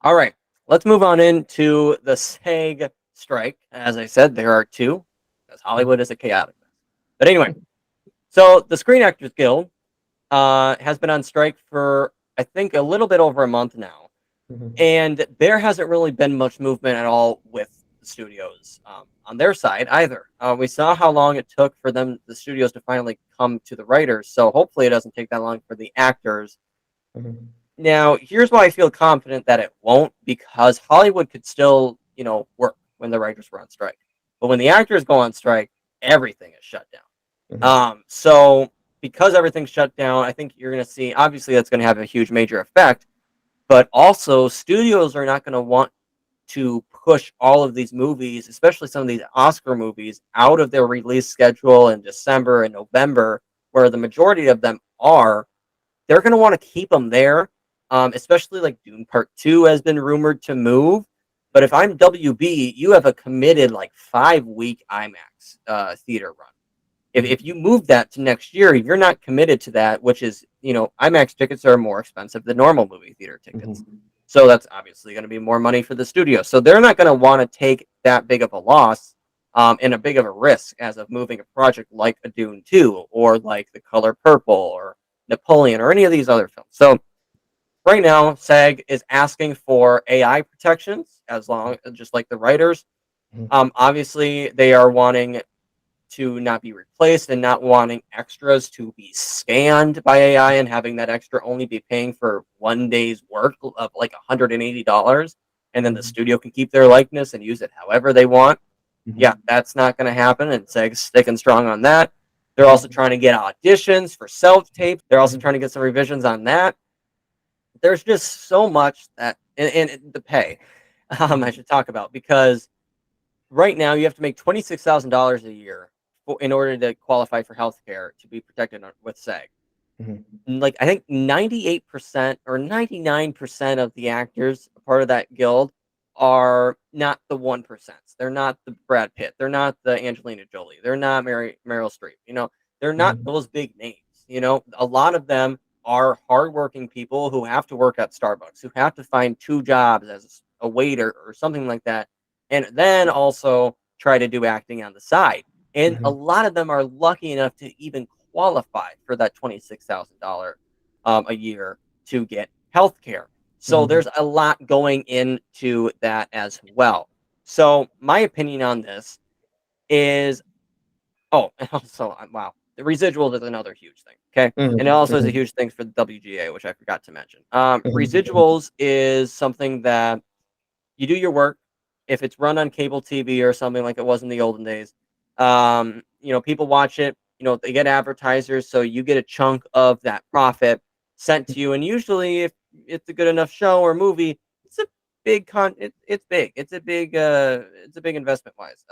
All right, let's move on into the SAG strike. As I said, there are two, because Hollywood is a chaotic mess. But anyway, so the Screen Actors Guild has been on strike for, I think, a little bit over a month now. Mhm. And there hasn't really been much movement at all with the studios on their side either. We saw how long it took for the studios, to finally come to the writers. So hopefully it doesn't take that long for the actors. Mhm. Now, here's why I feel confident that it won't, because Hollywood could still, work when the writers were on strike. But when the actors go on strike, everything is shut down. Mhm. So because everything's shut down, I think you're going to see, obviously that's going to have a huge major effect, but also studios are not going to want to push all of these movies, especially some of these Oscar movies, out of their release schedule in December and November, where the majority of them are. They're going to want to keep them there, especially like Dune Part 2 has been rumored to move. But if I'm WB, you have a committed like 5 week IMAX theater run. If Mhm. you move that to next year, you're not committed to that, which is, IMAX tickets are more expensive than normal movie theater tickets. Mhm. So that's obviously going to be more money for the studio. So they're not going to want to take that big of a loss, and a big of a risk as of moving a project like a Dune 2 or like The Color Purple or Napoleon or any of these other films. So right now, SAG is asking for AI protections, as long just like the writers. Mhm. Obviously, they are wanting to not be replaced and not wanting extras to be scanned by AI, and having that extra only be paying for 1 day's work of like $180, and then the Mhm. studio can keep their likeness and use it however they want. Yeah, Mhm. that's not going to happen, and SEG's sticking strong on that. They're also Mhm. trying to get auditions for self tapes. They're also trying Mhm. to get some revisions on that. There's just so much that, and the pay, I Mhm. should talk about, because right now you have to make $26,000 a year in order to qualify for healthcare to be protected with SAG. Mhm. Like, I think 98% or 99% of the actors a part of that guild are not the 1%. They're not the Brad Pitt. They're not the Angelina Jolie. They're not Meryl Streep. They're not Mhm. those big names. A lot of them are hardworking people who have to work at Starbucks, who have to find two jobs as a waiter or something like that, and then also try to do acting on the side. And a Mhm. lot of them are lucky enough to even qualify for that $26,000 a year to get health care. So there's Mhm. a lot going into that as well. So my opinion on this is, oh, and also, wow, the residuals is another huge thing. Okay. And it Mhm. also is a Mhm. huge thing for the WGA, which I forgot to mention. Mhm. Residuals is something that you do your work. If it's run on cable TV or something like it was in the olden days, people watch it. They get advertisers, so you get a chunk of that profit sent to you. And usually, if it's a good enough show or movie, it's a it's big. It's a big investment wise,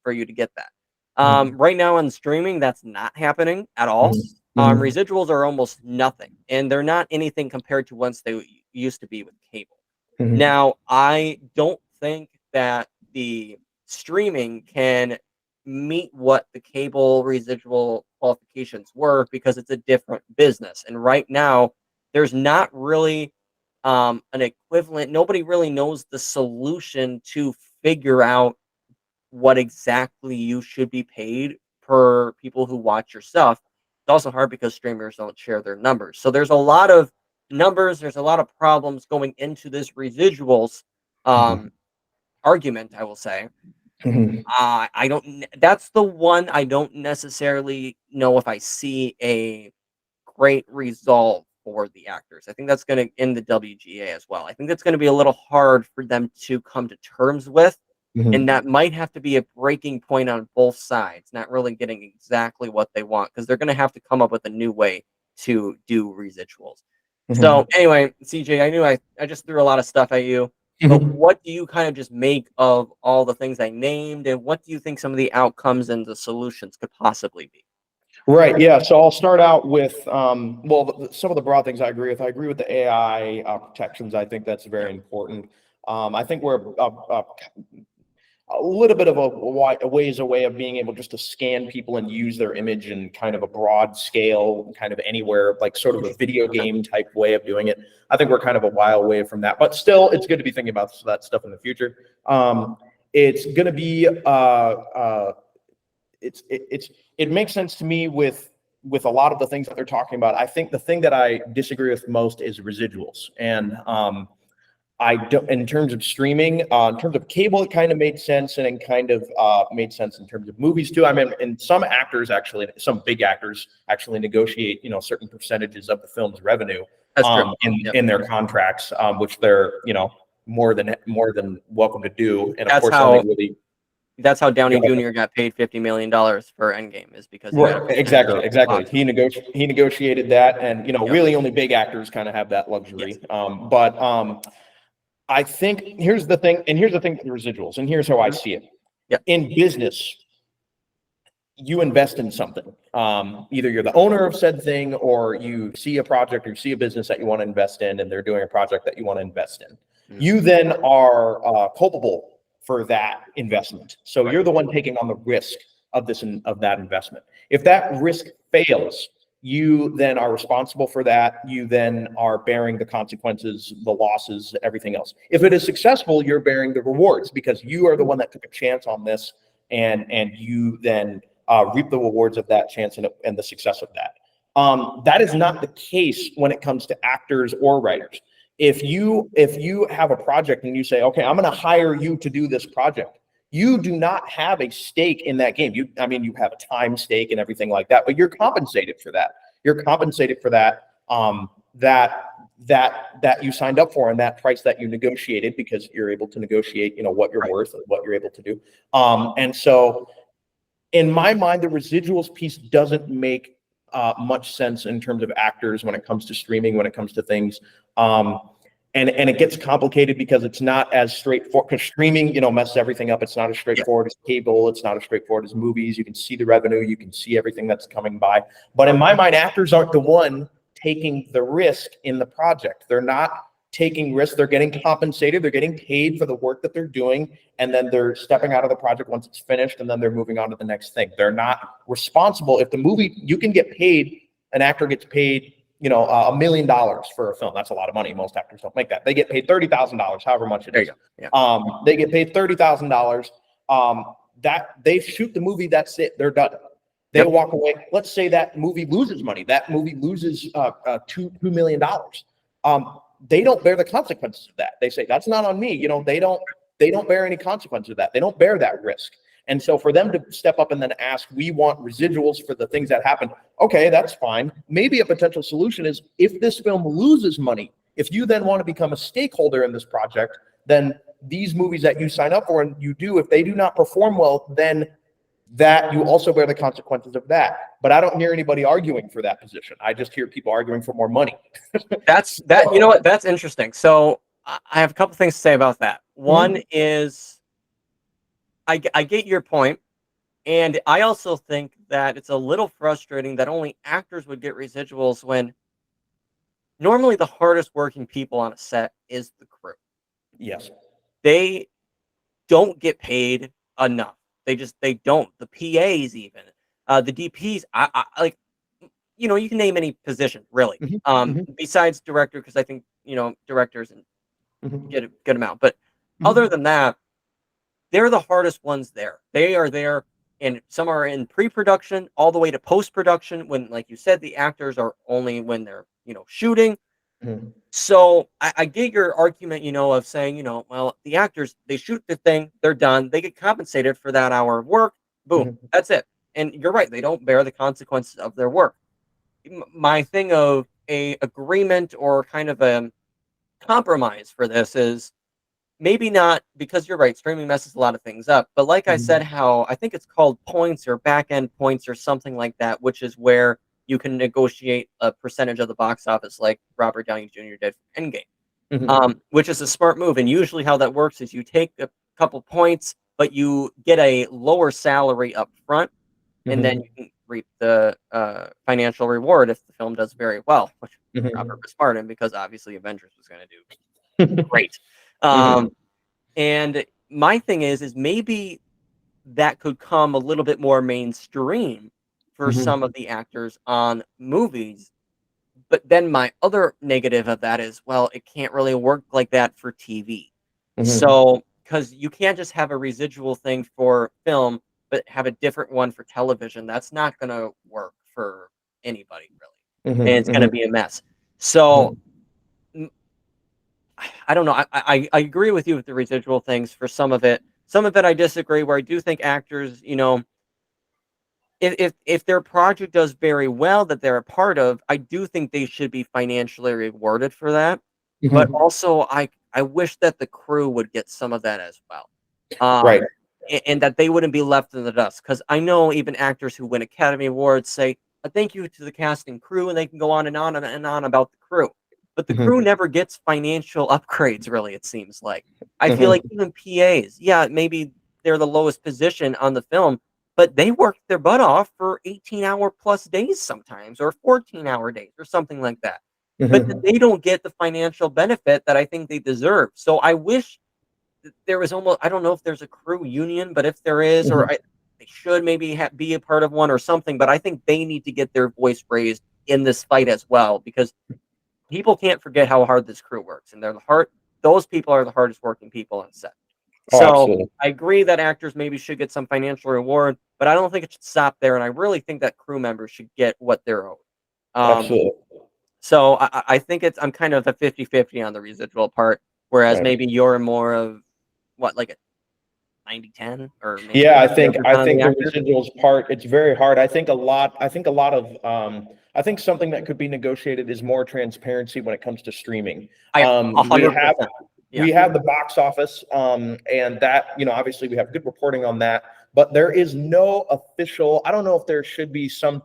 for you to get that. Mhm. Right now on streaming, that's not happening at all. Mhm. Residuals are almost nothing, and they're not anything compared to once they used to be with cable. Mhm. Now, I don't think that the streaming can meet what the cable residual qualifications were, because it's a different business. And right now, there's not really an equivalent. Nobody really knows the solution to figure out what exactly you should be paid per people who watch your stuff. It's also hard because streamers don't share their numbers. So there's a lot of numbers, there's a lot of problems going into this residuals um, Mhm. argument, I will say. Mhm. I don't, that's the one I don't necessarily know if I see a great result for the actors. I think that's going to, in the WGA as well. I think that's going to be a little hard for them to come to terms with, and Mhm. that might have to be a breaking point on both sides, not really getting exactly what they want, because they're going to have to come up with a new way to do residuals. So, Mhm. anyway, CJ, I knew I just threw a lot of stuff at you, but Mhm. what do you kind of just make of all the things I named, and what do you think some of the outcomes and the solutions could possibly be? Right. Yeah. So I'll start out with, well, some of the broad things I agree with. I agree with the AI protections. I think that's Yeah. very important. I think we're a little bit of a ways away of being able just to scan people and use their image in kind of a broad scale, kind of anywhere, like sort of a video game type way of doing it. I think we're kind of a while away from that, but still, it's good to be thinking about that stuff in the future. It's going to be it makes sense to me with a lot of the things that they're talking about. I think the thing that I disagree with most is residuals, and I don't, in terms of streaming, in terms of cable, it kind of made sense, and it kind of made sense in terms of movies too. I mean, and some actors actually, some big actors actually negotiate, certain percentages of the film's revenue in their contracts, which they're, more than welcome to do. And of course, that's how Downey Jr. got paid $50 million for Endgame, is because exactly. He negotiated that, and really only big actors kind of have that luxury. Yes. I think here's the thing with the residuals, and here's how I see it. Yep. In business, you invest in something. Either you're the owner of said thing, or you see a project or you see a business that you want to invest in, and they're doing a project that you want to invest in. Mm-hmm. You then are culpable for that investment. So you're the one taking on the risk of that investment. If that risk fails, you then are responsible for that. You then are bearing the consequences, the losses, everything else. If it is successful, you're bearing the rewards because you are the one that took a chance on this, and you then reap the rewards of that chance and the success of that. That is not the case when it comes to actors or writers. If you have a project and you say, okay, I'm going to hire you to do this project, you do not have a stake in that game. You have a time stake and everything like that, but you're compensated for that. You're compensated for that that you signed up for and that price that you negotiated, because you're able to negotiate, what you're worth and what you're able to do. And so, in my mind, the residuals piece doesn't make much sense in terms of actors when it comes to streaming, when it comes to things. And it gets complicated because it's not as straightforward, because streaming, messes everything up. It's not as straightforward as cable. It's not as straightforward as movies. You can see the revenue. You can see everything that's coming by. But in my mind, actors aren't the one taking the risk in the project. They're not taking risks. They're getting compensated. They're getting paid for the work that they're doing. And then they're stepping out of the project once it's finished, and then they're moving on to the next thing. They're not responsible. If the movie, you can get paid, an actor gets paid, $1 million for a film. That's a lot of money. Most actors don't make that. They get paid $30,000, however much it is. Yeah. They get paid $30,000. That they shoot the movie. That's it. They're done. They walk away. Let's say that movie loses money. That movie loses $2 million. They don't bear the consequences of that. They say that's not on me. They don't bear any consequences of that. They don't bear that risk. And so for them to step up and then ask, we want residuals for the things that happen. Okay, that's fine. Maybe a potential solution is, if this film loses money, if you then want to become a stakeholder in this project, then these movies that you sign up for and you do, if they do not perform well, then that you also bear the consequences of that. But I don't hear anybody arguing for that position. I just hear people arguing for more money. That's interesting. So I have a couple things to say about that. One is, I get your point, and I also think that it's a little frustrating that only actors would get residuals when normally the hardest working people on a set is the crew. Yes. They don't get paid enough. They don't. The PAs even, the DPs, I like, you can name any position really, besides director, because I think, directors get a good amount. But other than that, they're the hardest ones there. They are there, and some are in pre-production all the way to post-production when, like you said, the actors are only when they're, shooting. So I get your argument, of saying, well, the actors, they shoot the thing, they're done, they get compensated for that hour of work, boom, that's it. And you're right, they don't bear the consequences of their work. My thing of a agreement or kind of a compromise for this is, maybe not, because you're right, streaming messes a lot of things up. But like I said, how I think it's called points or back end points or something like that, which is where you can negotiate a percentage of the box office, like Robert Downey Jr. did for Endgame, which is a smart move. And usually how that works is you take a couple points, but you get a lower salary up front, and then you can reap the financial reward if the film does very well, which Robert was smart in, because obviously Avengers was going to do great. And my thing is maybe that could come a little bit more mainstream for Mhm, some of the actors on movies. But then my other negative of that is, well, it can't really work like that for TV. mhm, So, because you can't just have a residual thing for film, but have a different one for television. That's not going to work for anybody, really. And mhm, it's going to mhm, be a mess. So, mhm, mm, I don't know. I agree with you with the residual things for some of it. Some of it I disagree, where I do think actors, if their project does very well that they're a part of, I do think they should be financially rewarded for that. But mhm. also, I wish that the crew would get some of that as well, Right. and that they wouldn't be left in the dust. Because I know even actors who win Academy Awards say a thank you to the cast and crew, and they can go on and on and on about the crew. But the crew Mhm, never gets financial upgrades. Really, it seems like I feel like mhm, even PAs, yeah, maybe they're the lowest position on the film, but they work their butt off for 18-hour plus days sometimes, or 14-hour days, or something like that. But mhm, they don't get the financial benefit that I think they deserve. So I wish that there was almost, I don't know if there's a crew union, but if there is, mhm. they should maybe be a part of one or something. But I think they need to get their voice raised in this fight as well, because people can't forget how hard this crew works, and those people are the hardest working people on set. Oh, So absolutely. I agree that actors maybe should get some financial reward, but I don't think it should stop there. And I really think that crew members should get what they're owed. Um, Absolutely. so I think I'm kind of a 50-50 on the residual part, whereas Right. maybe you're more of what, like a 90-10, or maybe Yeah, 50 other I percent of the think the actors. residuals part, it's very hard. I think a lot of I think something that could be negotiated is more transparency when it comes to streaming. I Um, we have 100%. Yeah. we have the box office, and that, obviously we have good reporting on that, but there is no official, I don't know if there should be some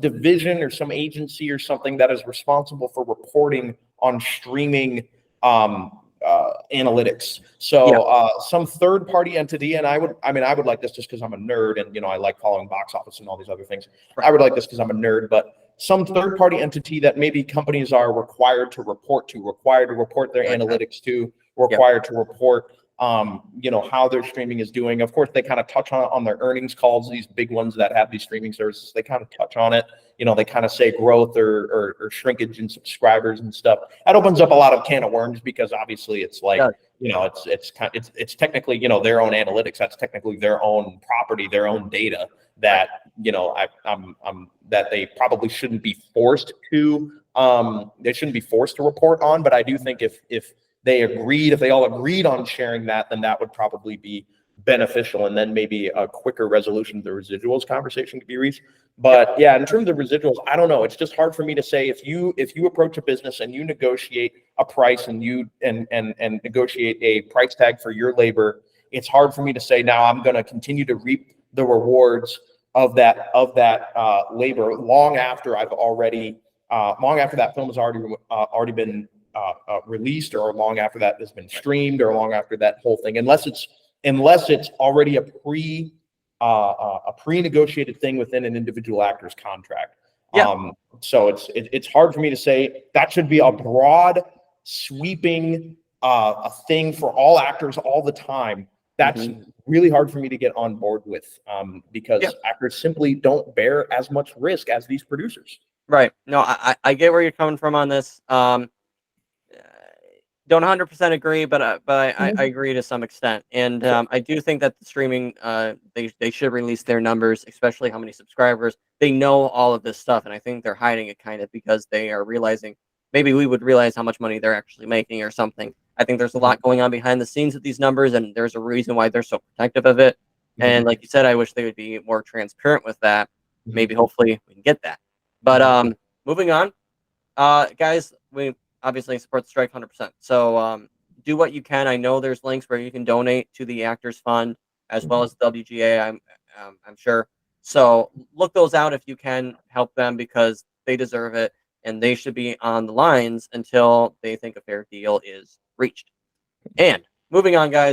division or some agency or something that is responsible for reporting on streaming analytics. Yeah. So some third party entity, and I would like this just because I'm a nerd and I like following box office and all these other things. I Right. would like this because I'm a nerd, but some third party entity that maybe companies are required to report their I like that. analytics to, Yep. required to report how their streaming is doing. Of course, they kind of touch on their earnings calls, these big ones that have these streaming services, they kind of touch on it. They kind of say growth or shrinkage in subscribers and stuff. That opens up a lot of can of worms because obviously it's like, Does. it's technically, their own analytics. That's technically their own property, their own data Right. that, I'm that they probably shouldn't be forced to, they shouldn't be forced to report on. But I do think if they all agreed on sharing that, then that would probably be beneficial. And then maybe a quicker resolution of the residuals conversation could be reached. Yep. But yeah, in terms of residuals, I don't know. It's just hard for me to say if you approach a business and you negotiate a price and you and negotiate a price tag for your labor. It's hard for me to say now I'm going to continue to reap the rewards of that labor long after that film has already been released, or long after that has been streamed, or long after that whole thing, unless it's already a pre-negotiated thing within an individual actor's contract. Yeah. So it's hard for me to say that should be a broad, sweeping a thing for all actors all the time. That's Hmm. really hard for me to get on board with, Yeah. because actors simply don't bear as much risk as these producers. Right. No, I get where you're coming from on this. Uh, don't 100% agree, but I Mhm. agree to some extent, and Sure. I do think that the streaming, they should release their numbers, especially how many subscribers. They know all of this stuff, and I think they're hiding it kind of because they are realizing, maybe we would realize how much money they're actually making or something. I think there's a Mhm. lot going on behind the scenes with these numbers, and there's a reason why they're so protective of it. And Mhm. like you said, I wish they would be more transparent with that. Maybe, Mhm. hopefully, we can get that. But Mhm. moving on, guys, we obviously support the strike 100%. So do what you can. I know there's links where you can donate to the Actors Fund as well Mhm. as WGA. I'm sure. So look those out if you can help them, because they deserve it, and they should be on the lines until they think a fair deal is reached. And moving on, guys.